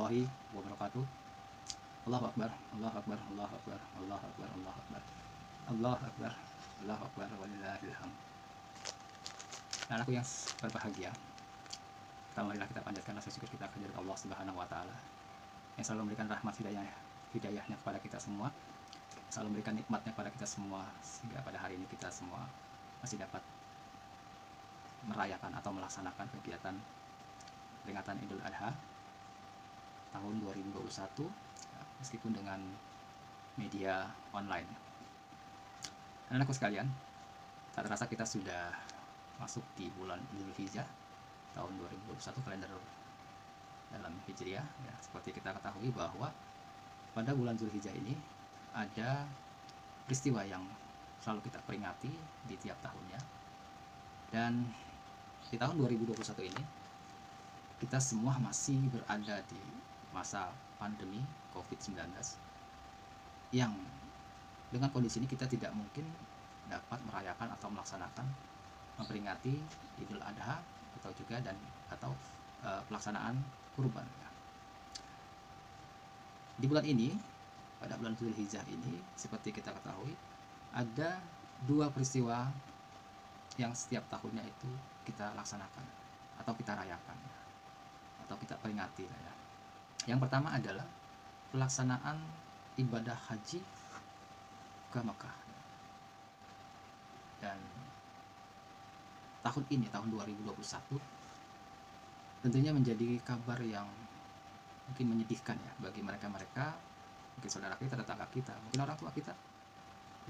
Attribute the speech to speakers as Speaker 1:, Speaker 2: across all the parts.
Speaker 1: warahmatullahi wabarakatuh. Allahu akbar, Allahu akbar, Allahu akbar, Allahu akbar, Allahu akbar, Allahu akbar, Allahu akbar, walillahil hamd. Dan aku yang berbahagia, marilah kita panjatkan rasa syukur kita kepada Allah Subhanahu wa taala yang selalu memberikan rahmat hidayahnya kepada kita semua, selalu memberikan nikmatnya kepada kita semua, sehingga pada hari ini kita semua masih dapat merayakan atau melaksanakan kegiatan peringatan Idul Adha tahun 2021 meskipun dengan media online. Anak-anakku sekalian, tak terasa kita sudah masuk di bulan Dzulhijjah tahun 2021 kalender dalam Hijriah ya. Seperti kita ketahui bahwa pada bulan Dzulhijjah ini ada peristiwa yang selalu kita peringati di tiap tahunnya, dan di tahun 2021 ini kita semua masih berada di masa pandemi COVID-19 yang dengan kondisi ini kita tidak mungkin dapat merayakan atau melaksanakan memperingati Idul Adha atau pelaksanaan kurban. Di bulan ini, pada bulan Dzulhijjah ini, seperti kita ketahui, ada dua peristiwa yang setiap tahunnya itu kita laksanakan atau kita rayakan atau kita peringati ya. Yang pertama adalah pelaksanaan ibadah haji ke Mekah. Dan tahun ini, tahun 2021, tentunya menjadi kabar yang mungkin menyedihkan ya bagi mereka-mereka, mungkin saudara kita, tetangga kita, mungkin orang tua kita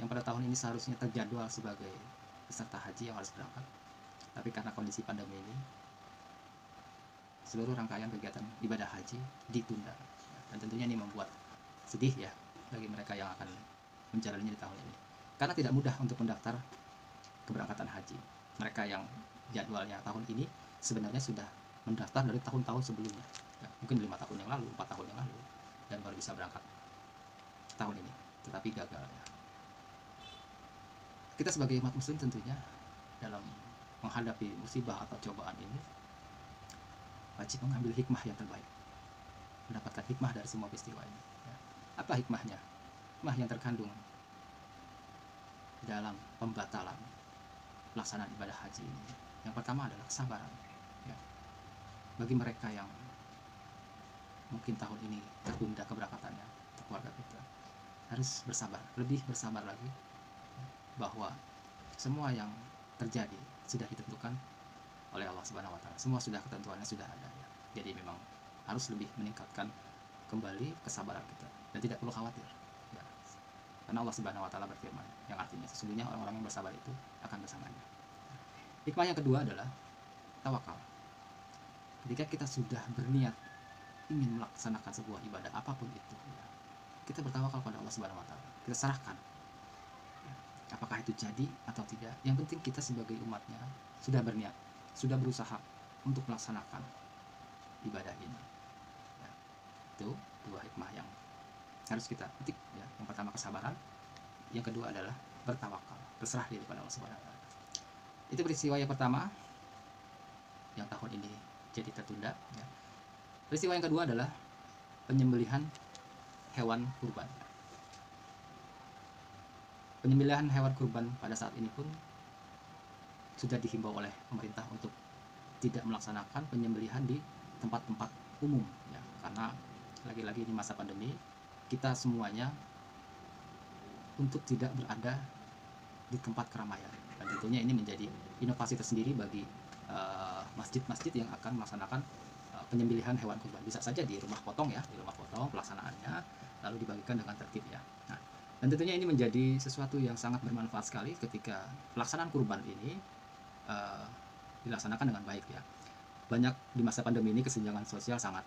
Speaker 1: yang pada tahun ini seharusnya terjadwal sebagai peserta haji yang harus berangkat, tapi karena kondisi pandemi ini seluruh rangkaian kegiatan ibadah haji ditunda, dan tentunya ini membuat sedih ya bagi mereka yang akan menjalaninya di tahun ini, karena tidak mudah untuk mendaftar keberangkatan haji. Mereka yang jadwalnya tahun ini sebenarnya sudah mendaftar dari tahun-tahun sebelumnya ya, mungkin 5 tahun yang lalu, 4 tahun yang lalu, dan baru bisa berangkat tahun ini, tetapi gagal ya. Kita sebagai umat muslim tentunya dalam menghadapi musibah atau cobaan ini wajib mengambil hikmah yang terbaik, mendapatkan hikmah dari semua peristiwa ini ya. Apa hikmahnya? Hikmah yang terkandung dalam pembatalan pelaksanaan ibadah haji ini, yang pertama adalah kesabaran ya. Bagi mereka yang mungkin tahun ini tertunda keberangkatannya, keluarga kita harus bersabar, lebih bersabar lagi, bahwa semua yang terjadi sudah ditentukan oleh Allah Subhanahu wa taala. Semua sudah ketentuannya sudah ada ya. Jadi memang harus lebih meningkatkan kembali kesabaran kita dan tidak perlu khawatir ya. Karena Allah Subhanahu wa taala berfirman yang artinya sesungguhnya orang-orang yang bersabar itu akan bersamanya. Hikmah yang kedua adalah tawakal. Ketika kita sudah berniat ingin melaksanakan sebuah ibadah apapun itu ya, kita bertawakal pada Allah Subhanahu wa taala. Kita serahkan ya, apakah itu jadi atau tidak. Yang penting kita sebagai umatnya sudah berniat, sudah berusaha untuk melaksanakan ibadah ini ya. Itu dua hikmah yang harus kita petik ya. Yang pertama kesabaran, yang kedua adalah bertawakal, berserah diri pada Allah Subhanahu wa taala. Itu peristiwa yang pertama yang tahun ini jadi tertunda ya. Peristiwa yang kedua adalah penyembelihan hewan kurban. Penyembelihan hewan kurban pada saat ini pun sudah dihimbau oleh pemerintah untuk tidak melaksanakan penyembelihan di tempat-tempat umum ya, karena lagi-lagi di masa pandemi kita semuanya untuk tidak berada di tempat keramaian, dan tentunya ini menjadi inovasi tersendiri bagi masjid-masjid yang akan melaksanakan penyembelihan hewan kurban. Bisa saja di rumah potong ya, di rumah potong pelaksanaannya lalu dibagikan dengan tertib ya. Nah, dan tentunya ini menjadi sesuatu yang sangat bermanfaat sekali ketika pelaksanaan kurban ini dilaksanakan dengan baik ya. Banyak di masa pandemi ini kesenjangan sosial sangat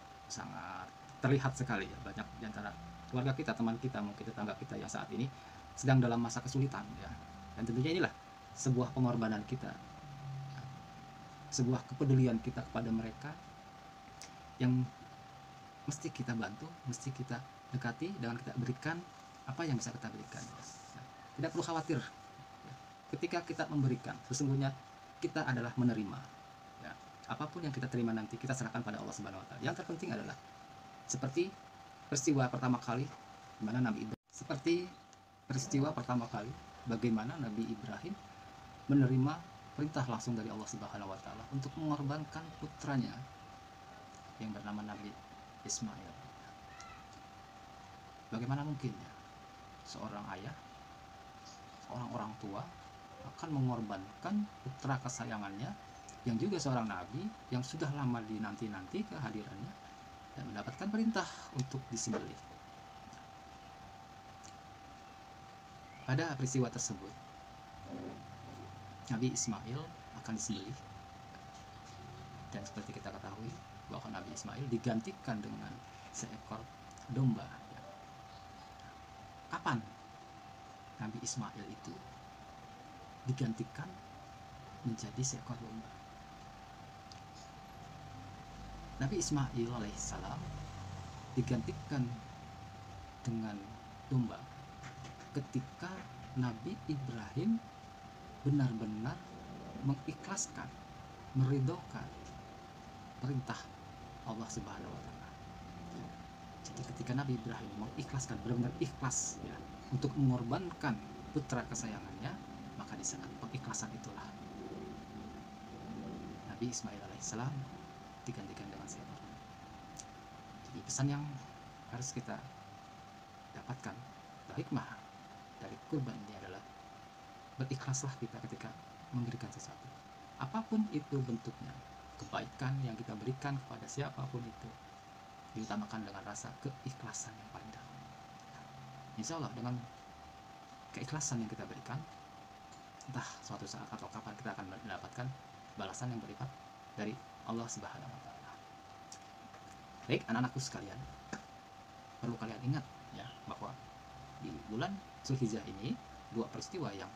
Speaker 1: terlihat sekali ya. Banyak di antara keluarga kita, teman kita, mungkin tetangga kita yang saat ini sedang dalam masa kesulitan ya. Dan tentunya inilah sebuah pengorbanan kita ya, sebuah kepedulian kita kepada mereka yang mesti kita bantu, mesti kita dekati dengan kita berikan apa yang bisa kita berikan ya. Tidak perlu khawatir ya. Ketika kita memberikan, sesungguhnya kita adalah menerima ya. Apapun yang kita terima nanti kita serahkan pada Allah Subhanahu wa taala. Yang terpenting adalah Seperti peristiwa pertama kali bagaimana Nabi Ibrahim menerima perintah langsung dari Allah Subhanahu wa taala untuk mengorbankan putranya yang bernama Nabi Ismail. Bagaimana mungkinnya seorang ayah, seorang orang tua akan mengorbankan putra kesayangannya yang juga seorang nabi yang sudah lama dinanti-nanti kehadirannya dan mendapatkan perintah untuk disembelih. Pada peristiwa tersebut, Nabi Ismail akan disembelih, dan seperti kita ketahui bahwa Nabi Ismail digantikan dengan seekor domba. Kapan Nabi Ismail itu digantikan menjadi seekor domba? Nabi Ismail alaihissalam digantikan dengan domba ketika Nabi Ibrahim benar-benar mengikhlaskan, meridhokan perintah Allah Subhanahu wa taala. Jadi ketika Nabi Ibrahim mengikhlaskan, benar-benar ikhlas ya, untuk mengorbankan putra kesayangannya, maka di saat pengikhlasan itulah Nabi Ismail alaihissalam digantikan dengan seekor. Jadi pesan yang harus kita dapatkan, hikmah dari kurban ini adalah berikhlaslah kita ketika memberikan sesuatu, apapun itu bentuknya. Kebaikan yang kita berikan kepada siapapun itu diutamakan dengan rasa keikhlasan yang paling dalam. Insya Allah dengan keikhlasan yang kita berikan, entah suatu saat atau kapan kita akan mendapatkan balasan yang berlipat dari Allah Subhanahu wa taala. Baik, anak-anakku sekalian, perlu kalian ingat ya bahwa di bulan Zulhijjah ini dua peristiwa yang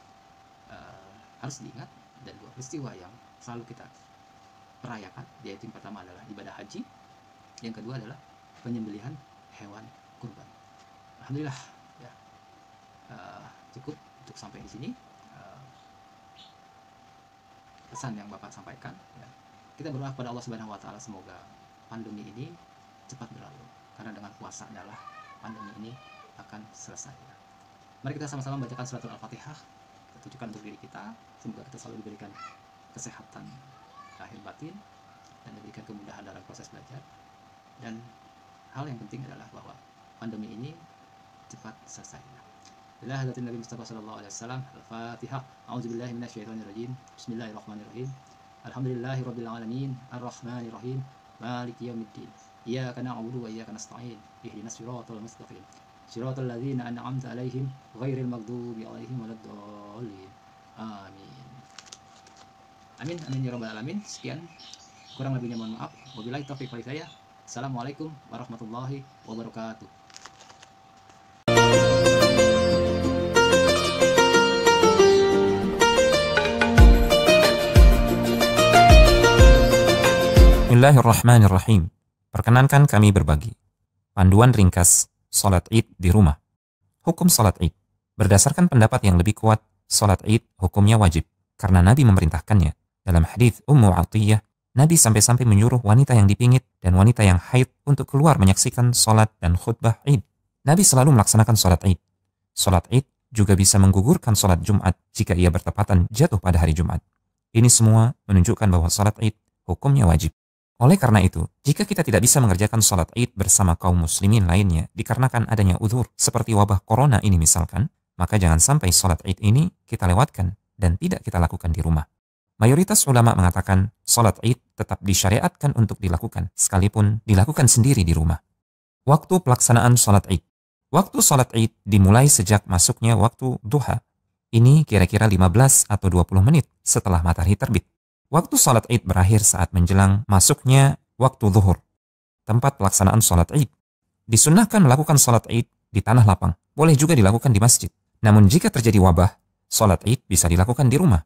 Speaker 1: harus diingat dan dua peristiwa yang selalu kita perayakan, yaitu yang pertama adalah ibadah haji, yang kedua adalah penyembelihan hewan kurban. Alhamdulillah ya, cukup untuk sampai di sini pesan yang Bapak sampaikan ya. Kita berdoa kepada Allah Subhanahu wa taala semoga pandemi ini cepat berlalu, karena dengan puasanya lah pandemi ini akan selesai ya. Mari kita sama-sama bacakan surat Al-Fatihah, kita tujukan untuk diri kita, semoga kita selalu diberikan kesehatan lahir batin dan diberikan kemudahan dalam proses belajar. Dan hal yang penting adalah bahwa pandemi ini cepat selesai. Bila hadatin Nabi Mustafa sallallahu alaihi wasallam. Al-Fatihah. A'udzubillahi minasyaitonirrajim. Bismillahirrahmanirrahim. Alhamdulillahirabbil alamin, arrahmanirrahim, maliki yaumiddin. Iyyaka na'budu wa iyyaka nasta'in. Ihdinas siratal mustaqim. Siratal ladzina an'amta 'alaihim ghairil maghdubi 'alaihim waladdallin. Amin. Amin amin ya rabbal alamin. Sekian, kurang lebihnya mohon maaf. Wabillahi taufiq wal hidayah. Assalamualaikum warahmatullahi wabarakatuh.
Speaker 2: Bismillahirrahmanirrahim. Perkenankan kami berbagi panduan ringkas salat Id di rumah. Hukum salat Id. Berdasarkan pendapat yang lebih kuat, salat Id hukumnya wajib karena Nabi memerintahkannya. Dalam hadis Ummu Atiyah, Nabi sampai-sampai menyuruh wanita yang dipingit dan wanita yang haid untuk keluar menyaksikan salat dan khutbah Id. Nabi selalu melaksanakan salat Id. Salat Id juga bisa menggugurkan salat Jumat jika ia bertepatan jatuh pada hari Jumat. Ini semua menunjukkan bahwa salat Id hukumnya wajib. Oleh karena itu, jika kita tidak bisa mengerjakan salat Id bersama kaum muslimin lainnya dikarenakan adanya uzur seperti wabah corona ini misalkan, maka jangan sampai salat Id ini kita lewatkan dan tidak kita lakukan di rumah. Mayoritas ulama mengatakan salat Id tetap disyariatkan untuk dilakukan sekalipun dilakukan sendiri di rumah. Waktu pelaksanaan salat Id. Waktu salat Id dimulai sejak masuknya waktu duha. Ini kira-kira 15 atau 20 menit setelah matahari terbit. Waktu salat Id berakhir saat menjelang masuknya waktu zuhur. Tempat pelaksanaan salat Id. Disunnahkan melakukan salat Id di tanah lapang. Boleh juga dilakukan di masjid. Namun jika terjadi wabah, salat Id bisa dilakukan di rumah.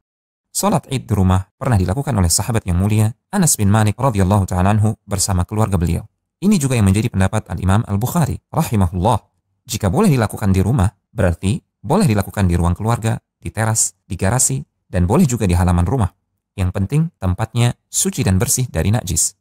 Speaker 2: Salat Id di rumah pernah dilakukan oleh sahabat yang mulia Anas bin Malik radhiyallahu ta'ala anhu bersama keluarga beliau. Ini juga yang menjadi pendapat Al-Imam Al-Bukhari rahimahullah. Jika boleh dilakukan di rumah, berarti boleh dilakukan di ruang keluarga, di teras, di garasi, dan boleh juga di halaman rumah. Yang penting tempatnya suci dan bersih dari najis.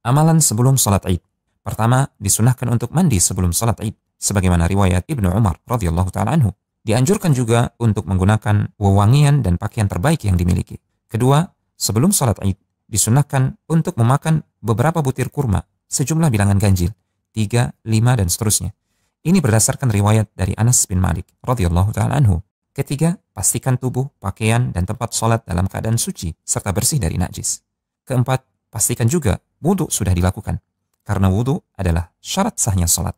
Speaker 2: Amalan sebelum salat Id. Pertama, disunahkan untuk mandi sebelum salat Id, sebagaimana riwayat Ibnu Umar radhiyallahu taala anhu. Dianjurkan juga untuk menggunakan wewangian dan pakaian terbaik yang dimiliki. Kedua, sebelum salat Id, disunahkan untuk memakan beberapa butir kurma, sejumlah bilangan ganjil, 3, 5, dan seterusnya. Ini berdasarkan riwayat dari Anas bin Malik radhiyallahu taala anhu. Ketiga, pastikan tubuh, pakaian, dan tempat salat dalam keadaan suci serta bersih dari najis. Keempat, pastikan juga wudhu sudah dilakukan, karena wudhu adalah syarat sahnya salat.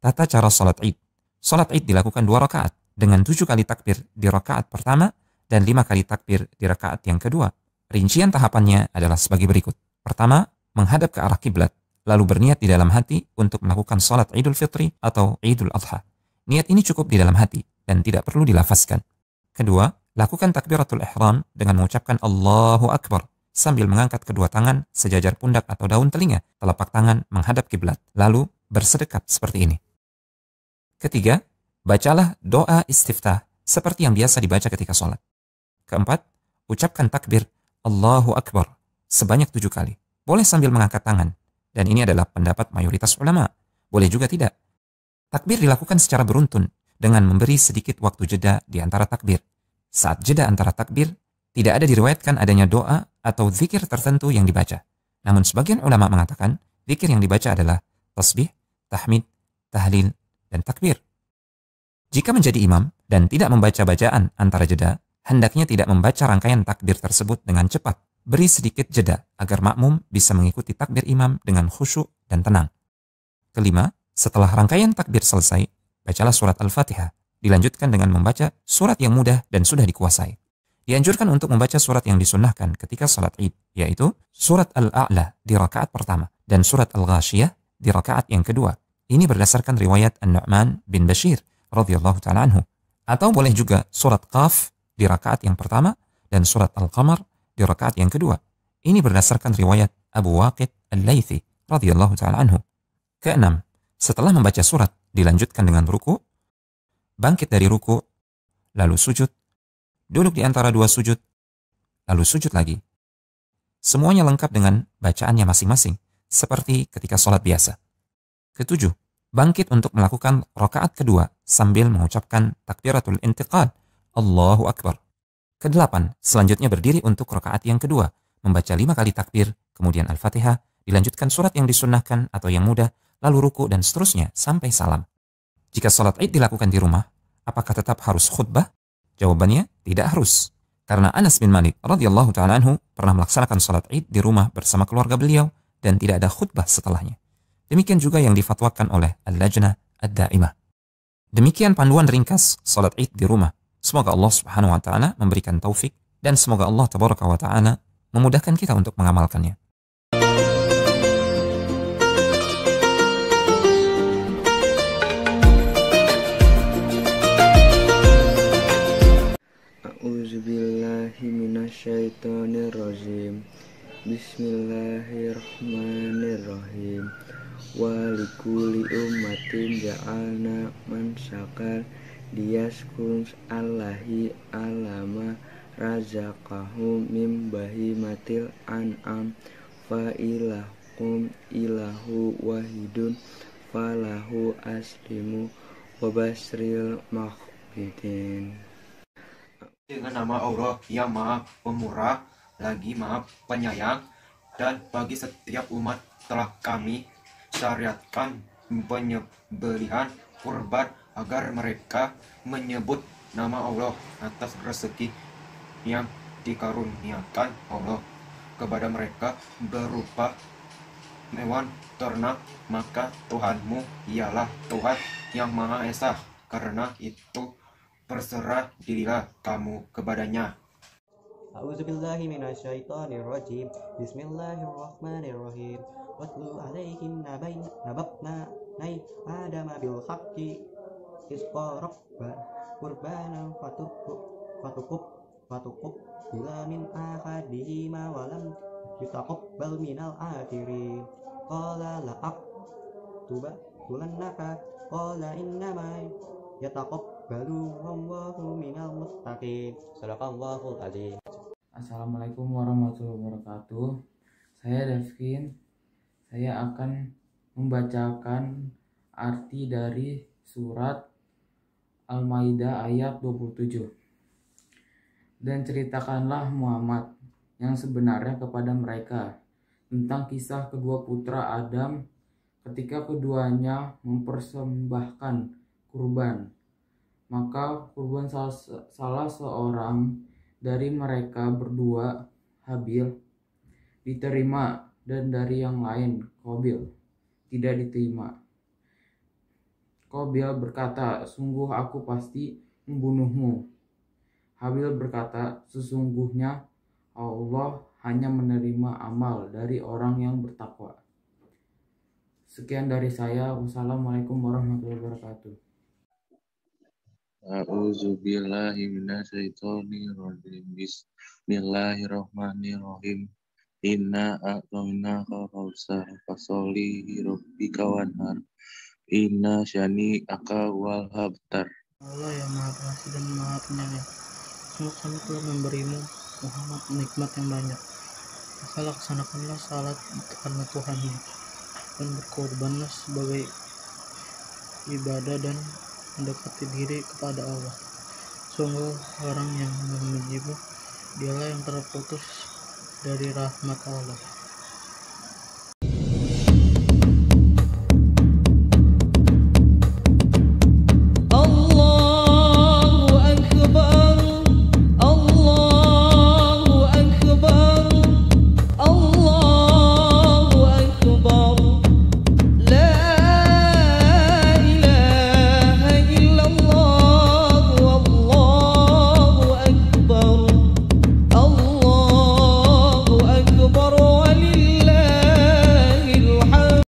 Speaker 2: Tata cara salat Id. Salat Id dilakukan 2 rakaat dengan 7 kali takbir di rakaat pertama dan 5 kali takbir di rakaat yang kedua. Rincian tahapannya adalah sebagai berikut. Pertama, menghadap ke arah kiblat, lalu berniat di dalam hati untuk melakukan salat Idul Fitri atau Idul Adha. Niat ini cukup di dalam hati dan tidak perlu dilafazkan. Kedua, lakukan takbiratul ihram dengan mengucapkan Allahu Akbar sambil mengangkat kedua tangan sejajar pundak atau daun telinga, telapak tangan menghadap kiblat, lalu bersedekap seperti ini. Ketiga, bacalah doa istiftah seperti yang biasa dibaca ketika sholat. Keempat, ucapkan takbir Allahu Akbar sebanyak 7 kali. Boleh sambil mengangkat tangan, dan ini adalah pendapat mayoritas ulama. Boleh juga tidak. Takbir dilakukan secara beruntun dengan memberi sedikit waktu jeda di antara takbir. Saat jeda antara takbir, tidak ada diriwayatkan adanya doa atau zikir tertentu yang dibaca. Namun sebagian ulama mengatakan, zikir yang dibaca adalah tasbih, tahmid, tahlil, dan takbir. Jika menjadi imam dan tidak membaca bacaan antara jeda, hendaknya tidak membaca rangkaian takbir tersebut dengan cepat. Beri sedikit jeda agar makmum bisa mengikuti takbir imam dengan khusyuk dan tenang. Kelima, setelah rangkaian takbir selesai, bacalah surat Al-Fatihah. Dilanjutkan dengan membaca surat yang mudah dan sudah dikuasai. Dianjurkan untuk membaca surat yang disunnahkan ketika salat Id, yaitu surat Al-A'la di rakaat pertama dan surat Al-Ghashiyah di rakaat yang kedua. Ini berdasarkan riwayat An-Nu'man bin Bashir radhiyallahu ta'ala anhu. Atau boleh juga surat Qaf di rakaat yang pertama dan surat Al-Qamar di rakaat yang kedua. Ini berdasarkan riwayat Abu Waqid Al-Laythi radhiyallahu ta'ala anhu. Keenam, setelah membaca surat, dilanjutkan dengan ruku, bangkit dari ruku, lalu sujud, duduk di antara 2 sujud, lalu sujud lagi. Semuanya lengkap dengan bacaannya masing-masing, seperti ketika sholat biasa. Ketujuh, bangkit untuk melakukan rakaat kedua sambil mengucapkan takbiratul intiqal, Allahu Akbar. Kedelapan, selanjutnya berdiri untuk rakaat yang kedua, membaca 5 kali takbir, kemudian Al-Fatihah, dilanjutkan surat yang disunnahkan atau yang mudah, lalu ruku dan seterusnya sampai salam. Jika sholat Id dilakukan di rumah, apakah tetap harus khutbah? Jawabannya, tidak harus. Karena Anas bin Malik radhiyallahu ta'ala anhu pernah melaksanakan sholat Id di rumah bersama keluarga beliau dan tidak ada khutbah setelahnya. Demikian juga yang difatwakan oleh Al-Lajnah Ad-Daimah. Demikian panduan ringkas sholat Id di rumah. Semoga Allah subhanahu wa ta'ala memberikan taufik dan semoga Allah tabaraka wa ta'ala memudahkan kita untuk mengamalkannya.
Speaker 3: A'udzubillahi minasyaitonirrajim. Bismillahirrahmanirrahim. Walikuli ummatin ja'alna mansakal diyaskun Allahi alama razaqahum mim bahimatil an'am fa ilakum ilahu wahidun falahu aslimu wabasril makhbidin.
Speaker 4: Dengan nama Allah yang Maha Pemurah lagi Maha Penyayang, dan bagi setiap umat telah kami syariatkan penyembelihan kurban agar mereka menyebut nama Allah atas rezeki yang dikaruniakan Allah kepada mereka berupa hewan ternak, maka Tuhanmu ialah Tuhan yang Maha Esa. Karena itu berserah dirilah kamu kepadanya.
Speaker 5: A'udzubillahi minasyaitonirrajim. Bismillahirrahmanirrahim. Watlu alaihim nabakna nai adama bil haqqi isqarabba qurbana fatukub bila min ahadihima walam yutaqabbal minal akhirin. Qala la'aq tulannaka qala innama yataqabbalu Allahu minal muttaqin. Shadaqallahul adzim.
Speaker 6: Assalamualaikum warahmatullahi wabarakatuh. Saya Devin. Saya akan membacakan arti dari surat Al-Maidah ayat 27. Dan ceritakanlah Muhammad yang sebenarnya kepada mereka tentang kisah kedua putra Adam ketika keduanya mempersembahkan kurban. Maka kurban salah seorang dari mereka berdua, Habil, diterima dan dari yang lain, Qabil, tidak diterima. Qabil berkata, "Sungguh aku pasti membunuhmu." Habil berkata, "Sesungguhnya Allah hanya menerima amal dari orang yang bertakwa." Sekian dari saya. Wassalamualaikum warahmatullahi wabarakatuh.
Speaker 7: A'udzubillahi minasyaitonirrajim. Bismillahirrahmanirrahim. Inna a'tainaka kautsar fasholli lirabbika wanhar. Inna syani'aka wal abtar.
Speaker 8: Allah yang Maha Pengasih dan Maha Penyayang, sungguh kami telah memberimu Muhammad nikmat yang banyak. Maka laksanakanlah salat karena Tuhanmu, dan berkorbanlah sebagai ibadah dan mendekati diri kepada Allah. Sungguh orang yang membencimu, dialah yang terputus dari rahmat Allah.